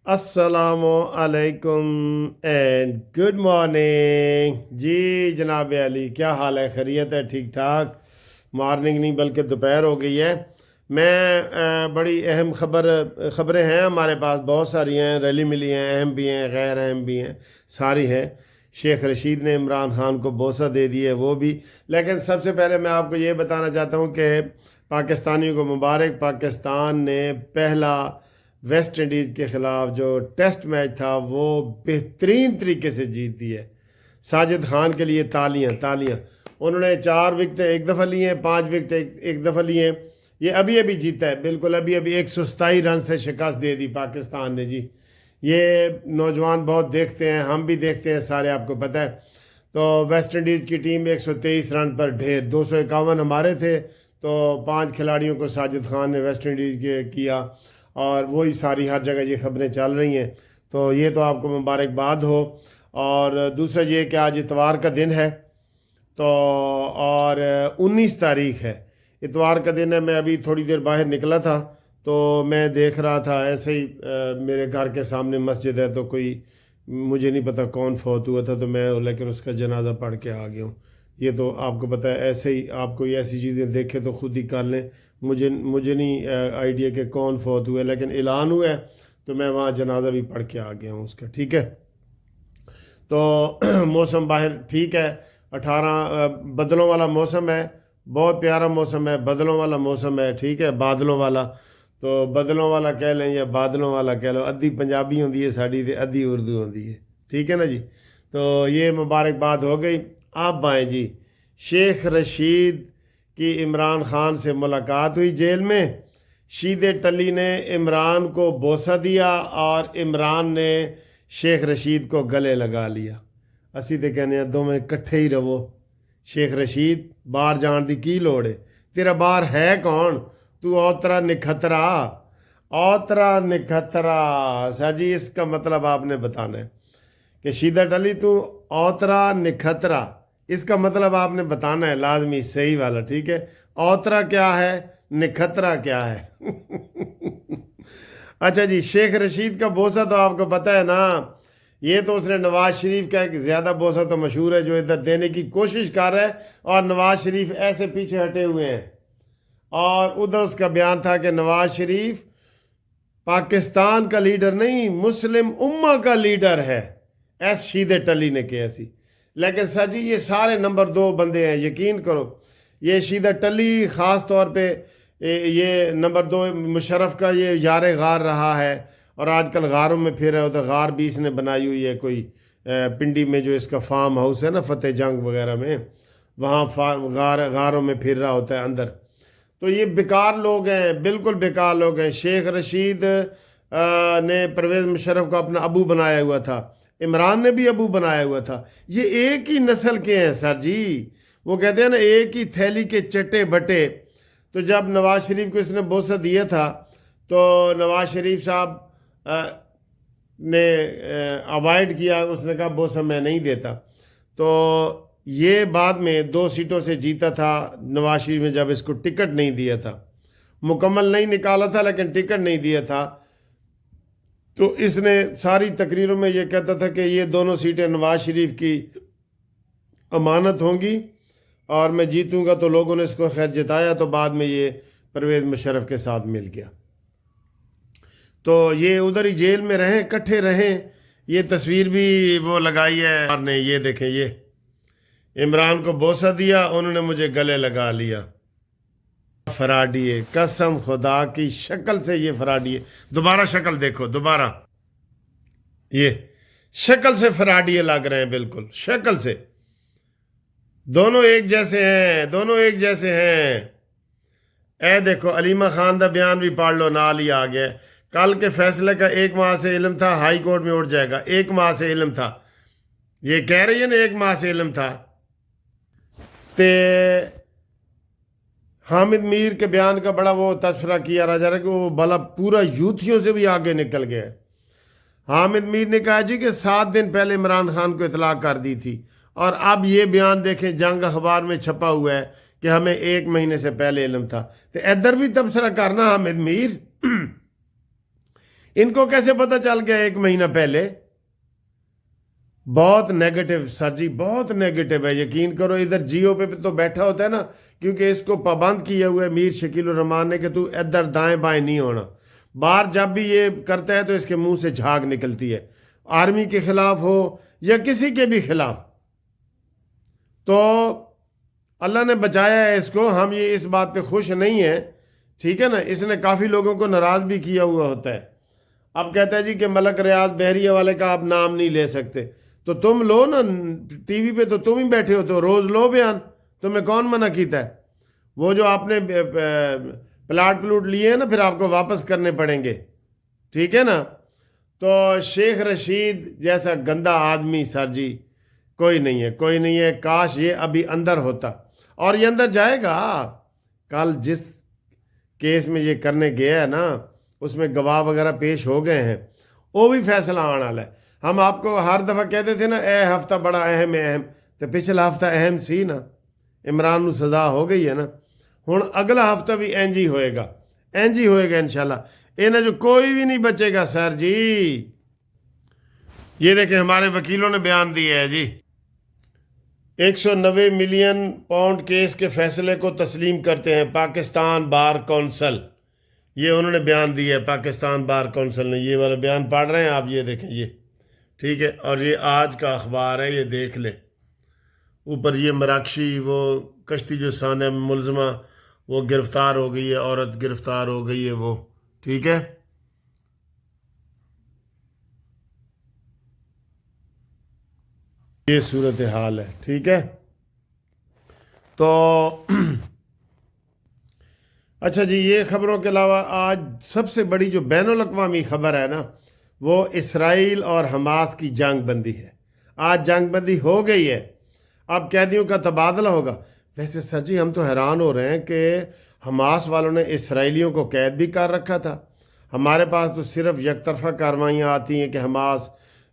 السلام علیکم and good morning جی جناب علی، کیا حال ہے؟ خیریت ہے؟ ٹھیک ٹھاک؟ مارننگ نہیں بلکہ دوپہر ہو گئی ہے۔ میں بڑی اہم خبریں ہیں ہمارے پاس، بہت ساری ہیں، ریلی ملی ہیں، اہم بھی ہیں غیر اہم بھی ہیں، ساری ہیں۔ شیخ رشید نے عمران خان کو بوسہ دے دی ہے، وہ بھی۔ لیکن سب سے پہلے میں آپ کو یہ بتانا چاہتا ہوں کہ پاکستانیوں کو مبارک، پاکستان نے پہلا ویسٹ انڈیز کے خلاف جو ٹیسٹ میچ تھا وہ بہترین طریقے سے جیت دی ہے۔ ساجد خان کے لیے تالیاں تالیاں۔ انہوں نے 4 وکٹیں ایک دفعہ لی ہیں، 5 وکٹیں ایک دفعہ لی ہیں۔ یہ ابھی جیتا ہے، بالکل ابھی 127 رن سے شکست دے دی پاکستان نے جی۔ یہ نوجوان بہت دیکھتے ہیں، ہم بھی دیکھتے ہیں سارے، آپ کو پتہ ہے۔ تو ویسٹ انڈیز کی ٹیم 123 رن پر ڈھیر، 251 ہمارے تھے، تو 5 کھلاڑیوں کو ساجد خان نے ویسٹ انڈیز کے کیا، اور وہی ساری ہر جگہ یہ خبریں چل رہی ہیں۔ تو یہ تو آپ کو مبارکباد ہو۔ اور دوسرا یہ کہ آج اتوار کا دن ہے، تو اور 19 تاریخ ہے، اتوار کا دن ہے۔ میں ابھی تھوڑی دیر باہر نکلا تھا تو میں دیکھ رہا تھا ایسے ہی، میرے گھر کے سامنے مسجد ہے، تو کوئی مجھے نہیں پتا کون فوت ہوا تھا، تو میں لیکن اس کا جنازہ پڑھ کے آ گیا ہوں۔ یہ تو آپ کو پتہ ہے، ایسے ہی آپ کوئی ایسی چیزیں دیکھیں تو خود ہی کر لیں۔ مجھے نہیں آئیڈیا کہ کون فوت ہوئے، لیکن اعلان ہوا ہے تو میں وہاں جنازہ بھی پڑھ کے آ گیا ہوں اس کا، ٹھیک ہے۔ تو موسم باہر ٹھیک ہے، 18 بدلوں والا موسم ہے، بہت پیارا موسم ہے، بدلوں والا موسم ہے، ٹھیک ہے، بادلوں والا۔ تو بدلوں والا کہہ لیں یا بادلوں والا کہہ لو، ادھی پنجابی ہوندی ہے ساڑی تے ادھی اردو ہوندی ہے، ٹھیک ہے نا جی۔ تو یہ مبارکباد ہو گئی۔ اب آئیں جی، شیخ رشید کی عمران خان سے ملاقات ہوئی جیل میں۔ شید ٹلی نے عمران کو بوسہ دیا اور عمران نے شیخ رشید کو گلے لگا لیا۔ اسی تے کہنے ہیں دونوں کٹھے ہی رہو۔ شیخ رشید باہر جان دی کی لوڑ ہے؟ تیرا باہر ہے کون؟ تو اوترا نکھترا، اوترا نکھترا۔ سر جی اس کا مطلب آپ نے بتانا ہے کہ شیدہ ٹلی تو اوترا نکھترا، اس کا مطلب آپ نے بتانا ہے لازمی، صحیح والا، ٹھیک ہے۔ اوترا کیا ہے، نکھترا کیا ہے؟ اچھا جی، شیخ رشید کا بوسہ تو آپ کو پتہ ہے نا، یہ تو اس نے نواز شریف کا ایک زیادہ بوسہ تو مشہور ہے جو ادھر دینے کی کوشش کر رہا ہے، اور نواز شریف ایسے پیچھے ہٹے ہوئے ہیں۔ اور ادھر اس کا بیان تھا کہ نواز شریف پاکستان کا لیڈر نہیں، مسلم امہ کا لیڈر ہے، ایس شید ٹلی نے کہا سی۔ لیکن سر جی یہ سارے نمبر 2 بندے ہیں، یقین کرو۔ یہ شید ٹلی خاص طور پہ یہ نمبر 2 مشرف کا یہ یار غار رہا ہے، اور آج کل غاروں میں پھر ہے، ادھر غار بھی اس نے بنائی ہوئی ہے کوئی پنڈی میں، جو اس کا فارم ہاؤس ہے نا فتح جنگ وغیرہ میں، وہاں غاروں میں پھر رہا ہوتا ہے اندر۔ تو یہ بیکار لوگ ہیں، بالکل بیکار لوگ ہیں۔ شیخ رشید نے پرویز مشرف کو اپنا ابو بنایا ہوا تھا، عمران نے بھی ابو بنایا ہوا تھا۔ یہ ایک ہی نسل کے ہیں سر جی، وہ کہتے ہیں نا ایک ہی تھیلی کے چٹے بٹے۔ تو جب نواز شریف کو اس نے بوسہ دیا تھا تو نواز شریف صاحب نے اوائڈ کیا، اس نے کہا بوسہ میں نہیں دیتا۔ تو یہ بعد میں 2 سیٹوں سے جیتا تھا نواز شریف نے، جب اس کو ٹکٹ نہیں دیا تھا، مکمل نہیں نکالا تھا لیکن ٹکٹ نہیں دیا تھا۔ تو اس نے ساری تقریروں میں یہ کہتا تھا کہ یہ دونوں سیٹیں نواز شریف کی امانت ہوں گی اور میں جیتوں گا، تو لوگوں نے اس کو خیر جتایا، تو بعد میں یہ پرویز مشرف کے ساتھ مل گیا۔ تو یہ ادھر ہی جیل میں رہیں، کٹھے رہیں۔ یہ تصویر بھی وہ لگائی ہے، اور نے یہ دیکھیں، یہ عمران کو بوسہ دیا، انہوں نے مجھے گلے لگا لیا۔ فراڈی ہے، قسم خدا کی، شکل سے یہ فراڈی ہے۔ دوبارہ شکل دیکھو، دوبارہ یہ شکل سے فراڈی لگ رہے ہیں، بالکل شکل سے۔ دونوں ایک جیسے ہیں، دونوں ایک جیسے ہیں۔ اے دیکھو علیمہ خان دا بیان بھی پڑھ لو، نال ہی آ گیا۔ کل کے فیصلے کا 1 ماہ سے علم تھا، ہائی کورٹ میں اٹھ جائے گا۔ 1 ماہ سے علم تھا، یہ کہہ رہی ہے نا 1 ماہ سے علم تھا۔ تے حامد میر کے بیان کا بڑا وہ تذکرہ کیا رہا جا رہا ہے کہ وہ بلا پورا یوتھیوں سے بھی آگے نکل گیا ہے۔ حامد میر نے کہا جی کہ 7 دن پہلے عمران خان کو اطلاع کر دی تھی، اور اب یہ بیان دیکھیں جنگ اخبار میں چھپا ہوا ہے کہ ہمیں 1 مہینے سے پہلے علم تھا۔ تو ادھر بھی تبصرہ کرنا حامد میر، ان کو کیسے پتہ چل گیا 1 مہینہ پہلے؟ بہت نیگیٹو سر جی، بہت نیگیٹو ہے، یقین کرو۔ ادھر جیو پہ تو بیٹھا ہوتا ہے نا، کیونکہ اس کو پابند کیا ہوا ہے میر شکیل الرحمان نے کہ تو ادھر دائیں بائیں نہیں ہونا۔ باہر جب بھی یہ کرتا ہے تو اس کے منہ سے جھاگ نکلتی ہے، آرمی کے خلاف ہو یا کسی کے بھی خلاف۔ تو اللہ نے بچایا ہے اس کو، ہم یہ اس بات پہ خوش نہیں ہیں، ٹھیک ہے نا۔ اس نے کافی لوگوں کو ناراض بھی کیا ہوا ہوتا ہے۔ اب کہتا ہے جی کہ ملک ریاض بحریہ والے کا آپ نام نہیں لے سکتے، تو تم لو نا، ٹی وی پہ تو تم ہی بیٹھے ہو، تو روز لو بیان، تمہیں کون منع کیتا ہے؟ وہ جو آپ نے پلاٹ لیے ہیں نا، پھر آپ کو واپس کرنے پڑیں گے، ٹھیک ہے نا۔ تو شیخ رشید جیسا گندا آدمی سر جی کوئی نہیں ہے، کوئی نہیں ہے۔ کاش یہ ابھی اندر ہوتا، اور یہ اندر جائے گا۔ کل جس کیس میں یہ کرنے گیا ہے نا، اس میں گواہ وغیرہ پیش ہو گئے ہیں، وہ بھی فیصلہ آنے والا ہے۔ ہم آپ کو ہر دفعہ کہتے تھے نا اے ہفتہ بڑا اہم ہے، اہم تو پچھلا ہفتہ اہم سی نا، عمران نو سزا ہو گئی ہے نا، ہن اگلا ہفتہ بھی اینج ہی ہوئے گا، اینج ہی ہوئے گا انشاءاللہ۔ انہیں جو کوئی بھی نہیں بچے گا سر جی۔ یہ دیکھیں ہمارے وکیلوں نے بیان دیا ہے جی، 190 ملین پاؤنڈ کیس کے فیصلے کو تسلیم کرتے ہیں پاکستان بار کونسل۔ یہ انہوں نے بیان دیا ہے، پاکستان بار کونسل نے، یہ والا بیان پڑھ رہے ہیں آپ، یہ دیکھیں یہ، ٹھیک ہے۔ اور یہ آج کا اخبار ہے، یہ دیکھ لیں۔ اوپر یہ مراکشی وہ کشتی جو سانحہ ملزمہ وہ گرفتار ہو گئی ہے، عورت گرفتار ہو گئی ہے وہ، ٹھیک ہے۔ یہ صورتحال ہے، ٹھیک ہے۔ تو اچھا جی، یہ خبروں کے علاوہ آج سب سے بڑی جو بین الاقوامی خبر ہے نا، وہ اسرائیل اور حماس کی جنگ بندی ہے۔ آج جنگ بندی ہو گئی ہے، اب قیدیوں کا تبادلہ ہوگا۔ ویسے سر جی ہم تو حیران ہو رہے ہیں کہ حماس والوں نے اسرائیلیوں کو قید بھی کر رکھا تھا۔ ہمارے پاس تو صرف یک طرفہ کارروائیاں آتی ہیں کہ حماس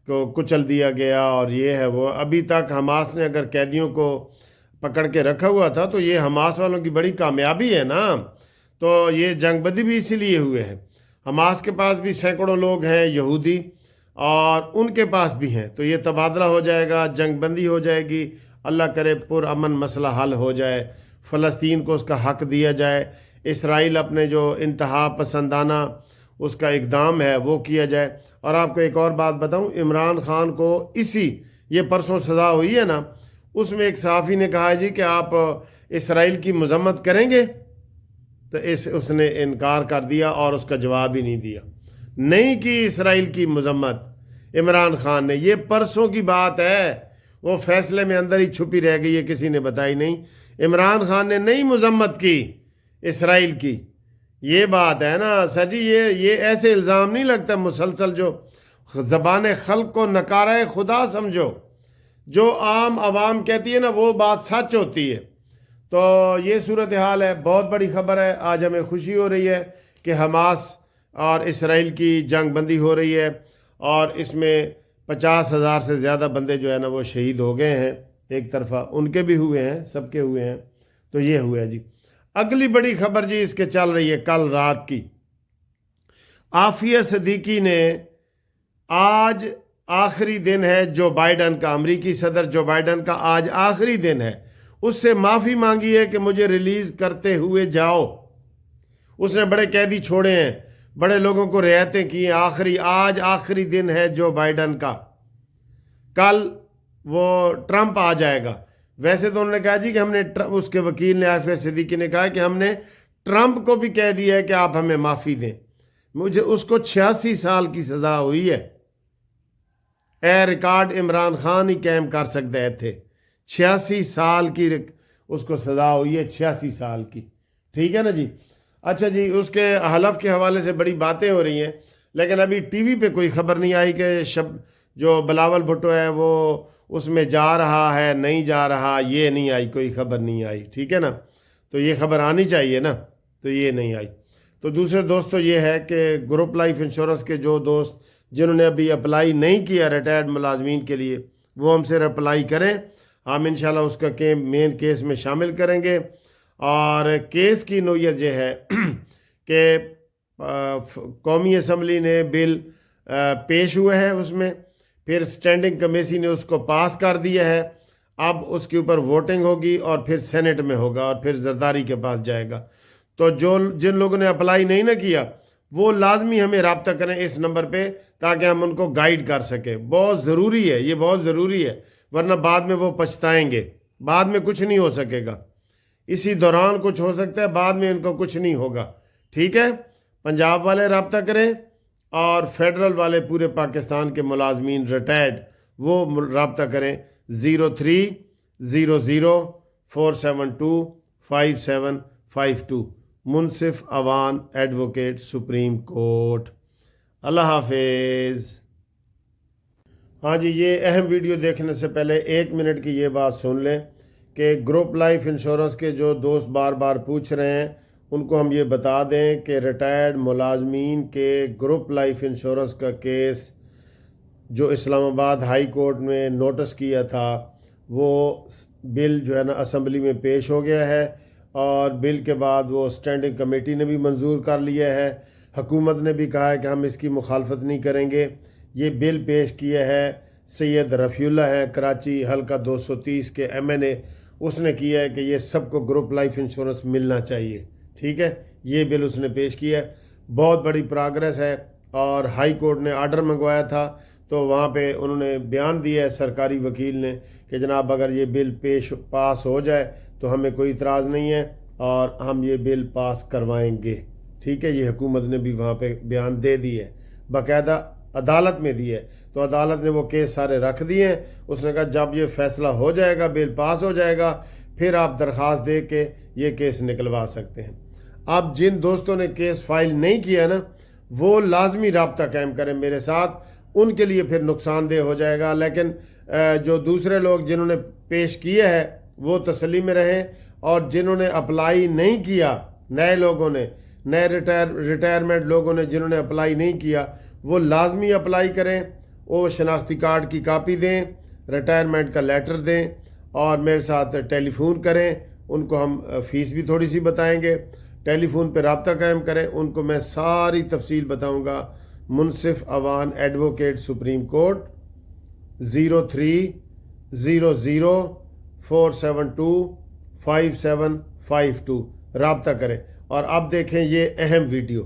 کو کچل دیا گیا اور یہ ہے وہ۔ ابھی تک حماس نے اگر قیدیوں کو پکڑ کے رکھا ہوا تھا تو یہ حماس والوں کی بڑی کامیابی ہے نا۔ تو یہ جنگ بندی بھی اسی لیے ہوئے ہیں۔ حماس کے پاس بھی سینکڑوں لوگ ہیں یہودی، اور ان کے پاس بھی ہیں، تو یہ تبادلہ ہو جائے گا، جنگ بندی ہو جائے گی، اللہ کرے پرامن مسئلہ حل ہو جائے، فلسطین کو اس کا حق دیا جائے، اسرائیل اپنے جو انتہا پسندانہ اس کا اقدام ہے وہ کیا جائے۔ اور آپ کو ایک اور بات بتاؤں، عمران خان کو یہ پرسوں سزا ہوئی ہے نا، اس میں ایک صحافی نے کہا ہے جی کہ آپ اسرائیل کی مذمت کریں گے، تو اس نے انکار کر دیا اور اس کا جواب ہی نہیں دیا، نہیں کی اسرائیل کی مذمت عمران خان نے۔ یہ پرسوں کی بات ہے، وہ فیصلے میں اندر ہی چھپی رہ گئی ہے، کسی نے بتائی نہیں۔ عمران خان نے نہیں مذمت کی اسرائیل کی، یہ بات ہے نا سر جی۔ یہ ایسے الزام نہیں لگتا مسلسل، جو زبان خلق کو نکارہ خدا سمجھو، جو عام عوام کہتی ہے نا وہ بات سچ ہوتی ہے۔ تو یہ صورتحال ہے، بہت بڑی خبر ہے۔ آج ہمیں خوشی ہو رہی ہے کہ حماس اور اسرائیل کی جنگ بندی ہو رہی ہے، اور اس میں 50,000 سے زیادہ بندے جو ہے نا وہ شہید ہو گئے ہیں ایک طرفہ، ان کے بھی ہوئے ہیں، سب کے ہوئے ہیں۔ تو یہ ہوا ہے جی۔ اگلی بڑی خبر جی اس کے چل رہی ہے کل رات کی۔ عافیہ صدیقی نے، آج آخری دن ہے جو بائیڈن کا، امریکی صدر جو بائیڈن کا آج آخری دن ہے، اس سے معافی مانگی ہے کہ مجھے ریلیز کرتے ہوئے جاؤ۔ اس نے بڑے قیدی چھوڑے ہیں، بڑے لوگوں کو رعایتیں کی ہیں۔ آج آخری دن ہے جو بائیڈن کا، کل وہ ٹرمپ آ جائے گا۔ ویسے تو انہوں نے کہا جی کہ ہم نے، اس کے وکیل نے، عافیہ صدیقی نے کہا کہ ہم نے ٹرمپ کو بھی کہہ دیا ہے کہ آپ ہمیں معافی دیں۔ مجھے اس کو 86 سال کی سزا ہوئی ہے، اے ریکارڈ عمران خان ہی قائم کر سکتے تھے۔ 86 سال کی اس کو سزا ہوئی ہے، 86 سال کی، ٹھیک ہے نا جی۔ اچھا جی، اس کے حلف کے حوالے سے بڑی باتیں ہو رہی ہیں، لیکن ابھی ٹی وی پہ کوئی خبر نہیں آئی کہ جو بلاول بھٹو ہے وہ اس میں جا رہا ہے نہیں جا رہا، یہ نہیں آئی، کوئی خبر نہیں آئی، ٹھیک ہے نا۔ تو یہ خبر آنی چاہیے نا، تو یہ نہیں آئی۔ تو دوسرے دوستو یہ ہے کہ گروپ لائف انشورنس کے جو دوست جنہوں نے ابھی اپلائی نہیں کیا ریٹائرڈ ملازمین کے لیے، وہ ہم سے اپلائی کریں، ہم انشاءاللہ اس کا مین کیس میں شامل کریں گے۔ اور کیس کی نوعیت یہ ہے کہ قومی اسمبلی نے بل پیش ہوئے ہے اس میں، پھر اسٹینڈنگ کمیٹی نے اس کو پاس کر دیا ہے، اب اس کے اوپر ووٹنگ ہوگی اور پھر سینٹ میں ہوگا اور پھر زرداری کے پاس جائے گا۔ تو جن لوگوں نے اپلائی نہیں نہ کیا وہ لازمی ہمیں رابطہ کریں اس نمبر پہ تاکہ ہم ان کو گائیڈ کر سکیں۔ بہت ضروری ہے، یہ بہت ضروری ہے، ورنہ بعد میں وہ پچھتائیں گے، بعد میں کچھ نہیں ہو سکے گا، اسی دوران کچھ ہو سکتا ہے، بعد میں ان کو کچھ نہیں ہوگا۔ ٹھیک ہے، پنجاب والے رابطہ کریں اور فیڈرل والے پورے پاکستان کے ملازمین ریٹائرڈ وہ رابطہ کریں 030047255752 منصف اوان ایڈوکیٹ سپریم کورٹ۔ اللہ حافظ۔ ہاں جی، یہ اہم ویڈیو دیکھنے سے پہلے 1 منٹ کی یہ بات سن لیں کہ گروپ لائف انشورنس کے جو دوست بار بار پوچھ رہے ہیں ان کو ہم یہ بتا دیں کہ ریٹائرڈ ملازمین کے گروپ لائف انشورنس کا کیس جو اسلام آباد ہائی کورٹ میں نوٹس کیا تھا وہ بل جو ہے نا اسمبلی میں پیش ہو گیا ہے، اور بل کے بعد وہ اسٹینڈنگ کمیٹی نے بھی منظور کر لیا ہے، حکومت نے بھی کہا ہے کہ ہم اس کی مخالفت نہیں کریں گے۔ یہ بل پیش کیا ہے سید رفیع اللہ ہے، کراچی حلقہ 230 کے MNA، اس نے کیا ہے کہ یہ سب کو گروپ لائف انشورنس ملنا چاہیے۔ ٹھیک ہے، یہ بل اس نے پیش کیا ہے، بہت بڑی پراگریس ہے، اور ہائی کورٹ نے آرڈر منگوایا تھا تو وہاں پہ انہوں نے بیان دیا ہے سرکاری وکیل نے کہ جناب اگر یہ بل پاس ہو جائے تو ہمیں کوئی اعتراض نہیں ہے اور ہم یہ بل پاس کروائیں گے۔ ٹھیک ہے، یہ حکومت نے بھی وہاں پہ بیان دے دی ہے، باقاعدہ عدالت میں دی ہے، تو عدالت نے وہ کیس سارے رکھ دیے ہیں۔ اس نے کہا جب یہ فیصلہ ہو جائے گا، بل پاس ہو جائے گا، پھر آپ درخواست دے کے یہ کیس نکلوا سکتے ہیں۔ اب جن دوستوں نے کیس فائل نہیں کیا نا وہ لازمی رابطہ قائم کریں میرے ساتھ، ان کے لیے پھر نقصان دہ ہو جائے گا، لیکن جو دوسرے لوگ جنہوں نے پیش کیا ہے وہ تسلی میں رہیں، اور جنہوں نے اپلائی نہیں کیا، نئے لوگوں نے، نئے ریٹائرمنٹ لوگوں نے جنہوں نے اپلائی نہیں کیا وہ لازمی اپلائی کریں، وہ شناختی کارڈ کی کاپی دیں، ریٹائرمنٹ کا لیٹر دیں اور میرے ساتھ ٹیلی فون کریں، ان کو ہم فیس بھی تھوڑی سی بتائیں گے، ٹیلی فون پہ رابطہ قائم کریں، ان کو میں ساری تفصیل بتاؤں گا۔ منصف اوان ایڈوکیٹ سپریم کورٹ 030047255752 رابطہ کریں۔ اور اب دیکھیں یہ اہم ویڈیو۔